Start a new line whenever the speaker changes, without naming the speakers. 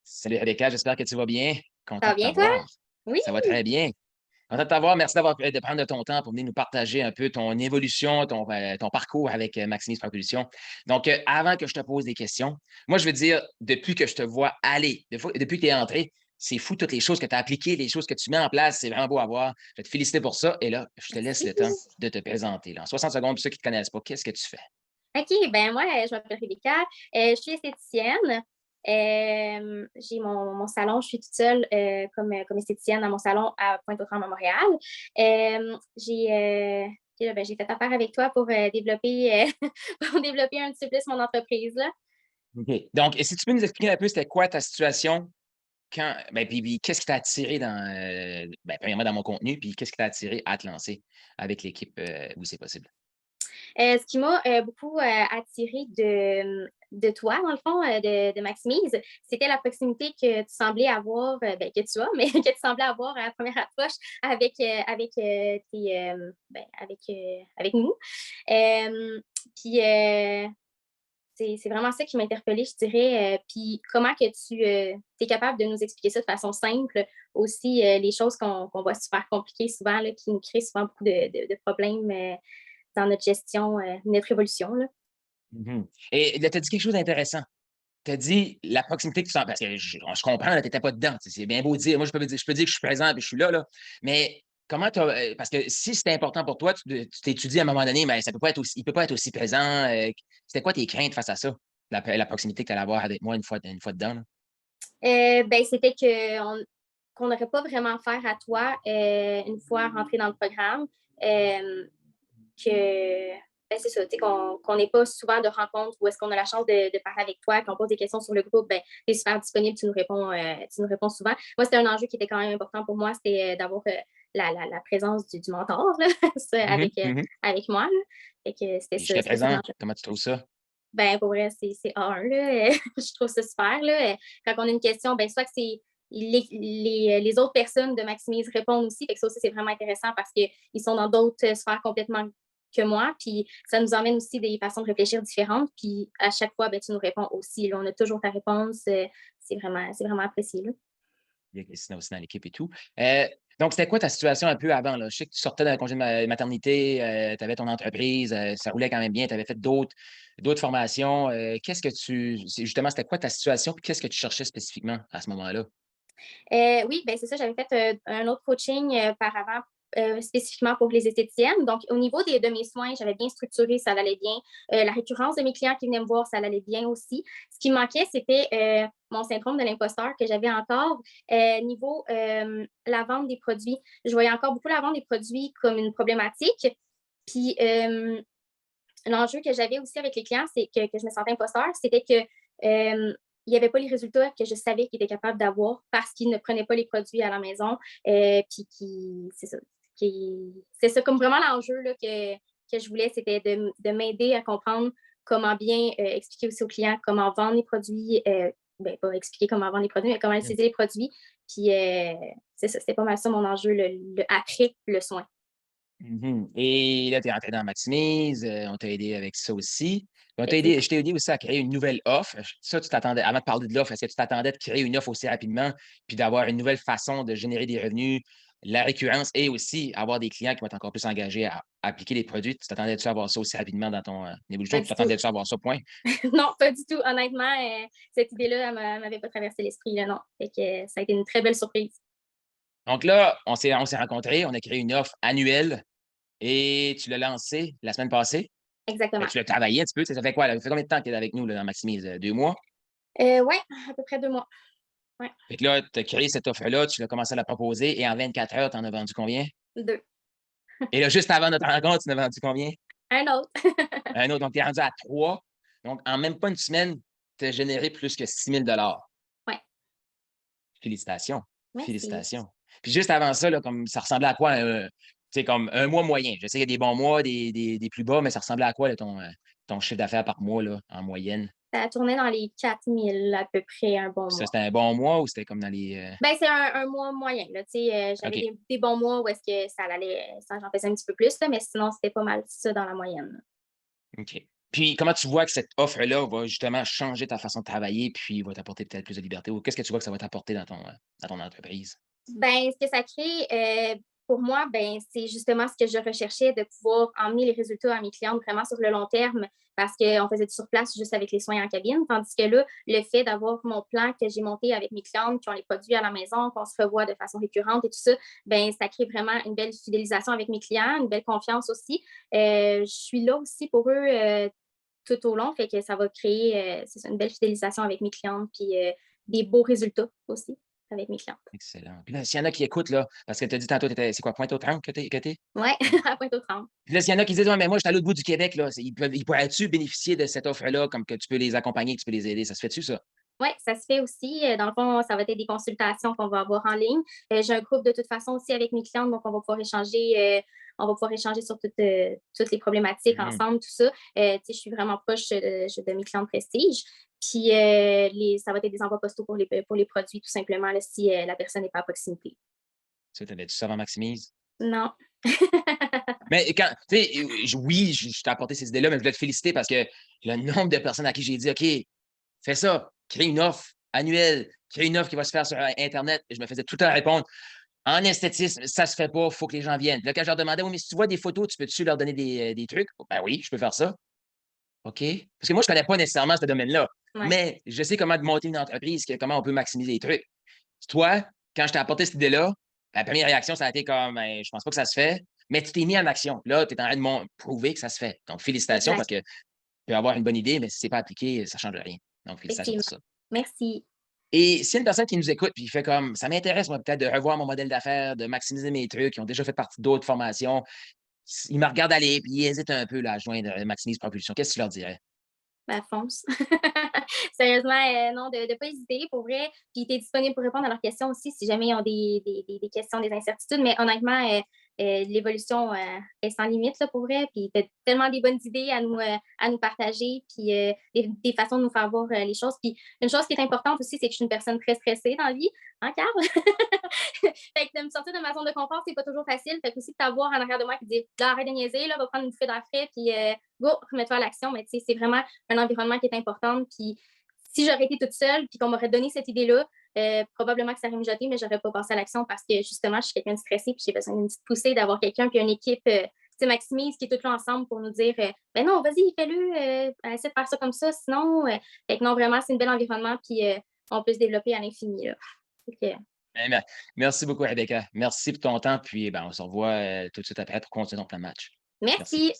Salut Rebecca, j'espère que tu vas bien.
Ça
Content
va
de
bien, toi?
t'avoir.
Oui.
Ça va très bien. Content de t'avoir. Merci de prendre de ton temps pour venir nous partager un peu ton évolution, ton parcours avec Maximise Propulsion. Donc, avant que je te pose des questions, moi, je veux dire, depuis que je te vois aller, depuis que tu es entré, c'est fou toutes les choses que tu as appliquées, les choses que tu mets en place. C'est vraiment beau à voir. Je vais te féliciter pour ça. Et là, je te laisse le temps
Merci.
de te présenter. Là. En 60 secondes, pour ceux qui ne te connaissent pas, qu'est-ce que tu fais?
OK, ben moi, je m'appelle Rebecca, je suis esthéticienne. J'ai mon salon, je suis toute seule, comme esthéticienne dans mon salon à Pointe-aux-Trembles à Montréal. Puis là, ben, j'ai fait affaire avec toi pour, développer, pour développer un petit peu plus mon entreprise, là.
OK. Donc, et si tu peux nous expliquer un peu, c'était quoi ta situation quand ben, puis qu'est-ce qui t'a attiré dans, ben, premièrement dans mon contenu, puis qu'est-ce qui t'a attiré à te lancer avec l'équipe, où c'est possible?
Ce qui m'a, beaucoup, attirée de toi, dans le fond, de Maximise, c'était la proximité que tu semblais avoir, ben, que tu as, mais que tu semblais avoir à la première approche avec nous. Puis, c'est vraiment ça qui m'a interpellée, je dirais, puis comment que tu, es capable de nous expliquer ça de façon simple, aussi, les choses qu'on voit super compliquées souvent là, qui nous créent souvent beaucoup de problèmes, dans notre gestion, notre évolution, là.
Mmh. Et là, tu as dit quelque chose d'intéressant. Tu as dit la proximité que tu sens parce que je comprends, tu étais pas dedans, tu sais, c'est bien beau de dire moi je peux dire que je suis présent puis je suis là, mais comment tu parce que si c'était important pour toi, tu t'étudies à un moment donné, mais ça peut pas être aussi il peut pas être aussi présent, c'était quoi tes craintes face à ça? La proximité que tu allais avoir avec moi une fois dedans, là?
Ben, c'était qu'on n'aurait pas vraiment affaire à toi, une fois rentré dans le programme, hem, que ben, c'est ça, tu sais, qu'on n'ait pas souvent de rencontres où est-ce qu'on a la chance de parler avec toi, qu'on pose des questions sur le groupe, ben, tu es super disponible, tu nous réponds souvent. Moi, c'était un enjeu qui était quand même important pour moi, c'était, d'avoir, la présence du mentor là, ça
Mmh mh.
avec moi, là. Fait que
Jusqu'à
c'était ça
présent,
l'enjeu.
comment tu trouves ça?
Ben, pour vrai, c'est A1 là, je trouve ça super là, quand on a une question, ben, soit que c'est les autres personnes de Maximise répondent aussi, fait que ça aussi, c'est vraiment intéressant parce qu'ils sont dans d'autres, sphères complètement que moi, puis ça nous emmène aussi des façons de réfléchir différentes, puis à chaque fois, ben, tu nous réponds aussi là, on a toujours ta réponse, c'est vraiment apprécié là.
Il y a Christina aussi dans l'équipe et tout. Donc, c'était quoi ta situation un peu avant, là? Je sais que tu sortais d'un congé de maternité, tu avais ton entreprise, ça roulait quand même bien, tu avais fait d'autres formations. Qu'est-ce que justement, c'était quoi ta situation? Puis qu'est-ce que tu cherchais spécifiquement à ce moment-là?
Oui, ben, c'est ça, j'avais fait, un autre coaching, par avant, spécifiquement pour les esthéticiennes. Donc au niveau de mes soins, j'avais bien structuré, ça allait bien. La récurrence de mes clients qui venaient me voir, ça allait bien aussi. Ce qui me manquait, c'était, mon syndrome de l'imposteur que j'avais encore, niveau, la vente des produits. Je voyais encore beaucoup la vente des produits comme une problématique. Puis, l'enjeu que j'avais aussi avec les clients, c'est que je me sentais imposteur, c'était que il n'y avait pas les résultats que je savais qu'ils étaient capables d'avoir parce qu'ils ne prenaient pas les produits à la maison. Puis c'est ça comme vraiment l'enjeu là, que je voulais, c'était de m'aider à comprendre comment bien expliquer aussi aux clients comment vendre les produits. Ben, pas expliquer comment vendre les produits, mais comment
Mmh.
utiliser les produits. Puis c'est ça, c'était pas mal ça mon enjeu, après le soin.
Mmh. Et là, tu es entré dans Maximise, on t'a aidé avec ça aussi.
Effectivement.
Je t'ai aidé aussi à créer une nouvelle offre. Ça, tu t'attendais avant de parler de l'offre, est-ce que tu t'attendais de créer une offre aussi rapidement, puis d'avoir une nouvelle façon de générer des revenus, la récurrence et aussi avoir des clients qui vont être encore plus engagés à appliquer les produits? Tu t'attendais-tu à avoir ça aussi rapidement dans ton, évolution?
Pas
Tu
du tout.
t'attendais-tu à avoir ça, point?
Non, pas du tout. Honnêtement, cette idée-là, elle m'avait pas traversé l'esprit, là, non. Fait que ça a été une très belle surprise.
Donc là, on s'est rencontrés, on a créé une offre annuelle et tu l'as lancée la semaine passée. Fait que
Exactement.
tu l'as travaillé un petit peu, ça fait quoi là? Ça fait combien de temps que tu es avec nous là, dans Maximise? 2 mois?
Ouais, à peu près 2 mois. Ouais,
Fait que là, tu as créé cette offre-là, tu l'as commencé à la proposer et en 24 heures, tu en as vendu combien?
2.
Et là, juste avant notre rencontre, tu en as vendu combien?
Un autre.
Un autre, donc tu es rendu à 3. Donc en même pas une semaine, tu as généré plus que 6 000.
Ouais,
Félicitations,
merci.
félicitations. Puis juste avant ça, là, comme ça ressemblait à quoi tu sais, comme un mois moyen? Je sais qu'il y a des bons mois, des plus bas, mais ça ressemblait à quoi là, ton chiffre d'affaires par mois là, en moyenne?
Ça a tourné dans les 4 000 à peu près, un bon
Puis ça,
mois.
c'était un bon mois ou c'était comme dans les,
Ben, c'est un mois moyen, là, tu sais, j'avais
OK,
des bons mois où est-ce que ça allait ça j'en faisais un petit peu plus, là, mais sinon, c'était pas mal ça dans la moyenne.
OK. Puis comment tu vois que cette offre-là va justement changer ta façon de travailler, puis va t'apporter peut-être plus de liberté ou qu'est-ce que tu vois que ça va t'apporter dans ton entreprise?
Ben, ce que ça crée, pour moi, ben, c'est justement ce que je recherchais, de pouvoir emmener les résultats à mes clientes vraiment sur le long terme parce qu'on faisait du sur-place juste avec les soins en cabine. Tandis que là, le fait d'avoir mon plan que j'ai monté avec mes clientes qui ont les produits à la maison, qu'on se revoit de façon récurrente et tout ça, ben, ça crée vraiment une belle fidélisation avec mes clients, une belle confiance aussi. Je suis là aussi pour eux tout au long, fait que ça va créer c'est ça, une belle fidélisation avec mes clientes, puis des beaux résultats aussi avec mes clientes.
Excellent. Puis là, s'il y en a qui écoutent, là, parce que tu as dit tantôt, c'est quoi, Pointe-aux-Trembles que tu es?
Ouais, à Pointe-aux-Trembles.
Puis là, s'il y en a qui disent: «Ouais, mais moi, je suis à l'autre bout du Québec, là, ils pourraient-tu bénéficier de cette offre-là, comme que tu peux les accompagner, que tu peux les aider?» Ça se fait-tu, ça?
Oui, ça se fait aussi. Dans le fond, ça va être des consultations qu'on va avoir en ligne. J'ai un groupe de toute façon aussi avec mes clientes, donc on va pouvoir échanger sur toutes les problématiques
Mmh.
ensemble, tout ça. Je suis vraiment proche de mes clientes prestige. Puis ça va être des envois postaux pour les produits, tout simplement, là, si la personne n'est pas à proximité.
Ça, t'avais-tu ça avant Maximise?
Non.
Mais quand tu sais, oui, je t'ai apporté ces idées-là, mais je voulais te féliciter parce que le nombre de personnes à qui j'ai dit: «OK, fais ça, crée une offre annuelle, crée une offre qui va se faire sur internet» et je me faisais tout le temps répondre: «En esthétisme, ça se fait pas, il faut que les gens viennent». Puis là, quand je leur demandais: «Oui, mais si tu vois des photos, tu peux-tu leur donner des trucs?» «Ben oui, je peux faire ça». «OK». Parce que moi, je connais pas nécessairement ce domaine-là,
Ouais,
mais je sais comment monter une entreprise, comment on peut maximiser les trucs. Toi, quand je t'ai apporté cette idée-là, la première réaction, ça a été comme: «Ben, je pense pas que ça se fait», mais tu t'es mis en action. Là, tu es en train de prouver que ça se fait. Donc félicitations parce
exact.
que tu peux avoir une bonne idée, mais si c'est pas appliqué, ça change rien. Donc félicitations pour
Effectivement.
ça.
Merci.
Et s'il y a une personne qui nous écoute puis il fait comme: «Ça m'intéresse moi peut-être de revoir mon modèle d'affaires, de maximiser mes trucs», qui ont déjà fait partie d'autres formations, ils me regardent aller puis ils hésitent un peu là à joindre, Maximise Propulsion. Qu'est-ce que tu leur dirais?
Ben, fonce. Sérieusement, non, de ne pas hésiter, pour vrai. Puis tu es disponible pour répondre à leurs questions aussi si jamais ils ont des questions, des incertitudes. Mais honnêtement, l'évolution est sans limite, là, pour vrai. Puis tu as tellement des bonnes idées à nous partager, puis des façons de nous faire voir les choses. Puis une chose qui est importante aussi, c'est que je suis une personne très stressée dans la vie. Hein, Carl? Fait que de me sortir de ma zone de confort, c'est pas toujours facile. Fait que aussi de t'avoir en arrière de moi qui dit là, arrête de niaiser, là, va prendre une bouffée d'air frais, puis go, remets-toi à l'action. Mais tu sais, c'est vraiment un environnement qui est important. Puis si j'aurais été toute seule, puis qu'on m'aurait donné cette idée-là, probablement que ça aurait mijoté, mais j'aurais pas passé à l'action parce que justement, je suis quelqu'un de stressé, puis j'ai besoin d'une petite poussée, d'avoir quelqu'un, puis une équipe. Maximise qui est tout là ensemble pour nous dire ben non, vas-y, fais-le, essaie de faire ça comme ça, sinon, fait que non, vraiment, c'est un bel environnement, puis on peut se développer à l'infini. Là. Fait que,
Eh bien, merci beaucoup Rebecca. Merci pour ton temps puis, ben, on se revoit, tout de suite après pour continuer ton plan de match. Merci.
merci.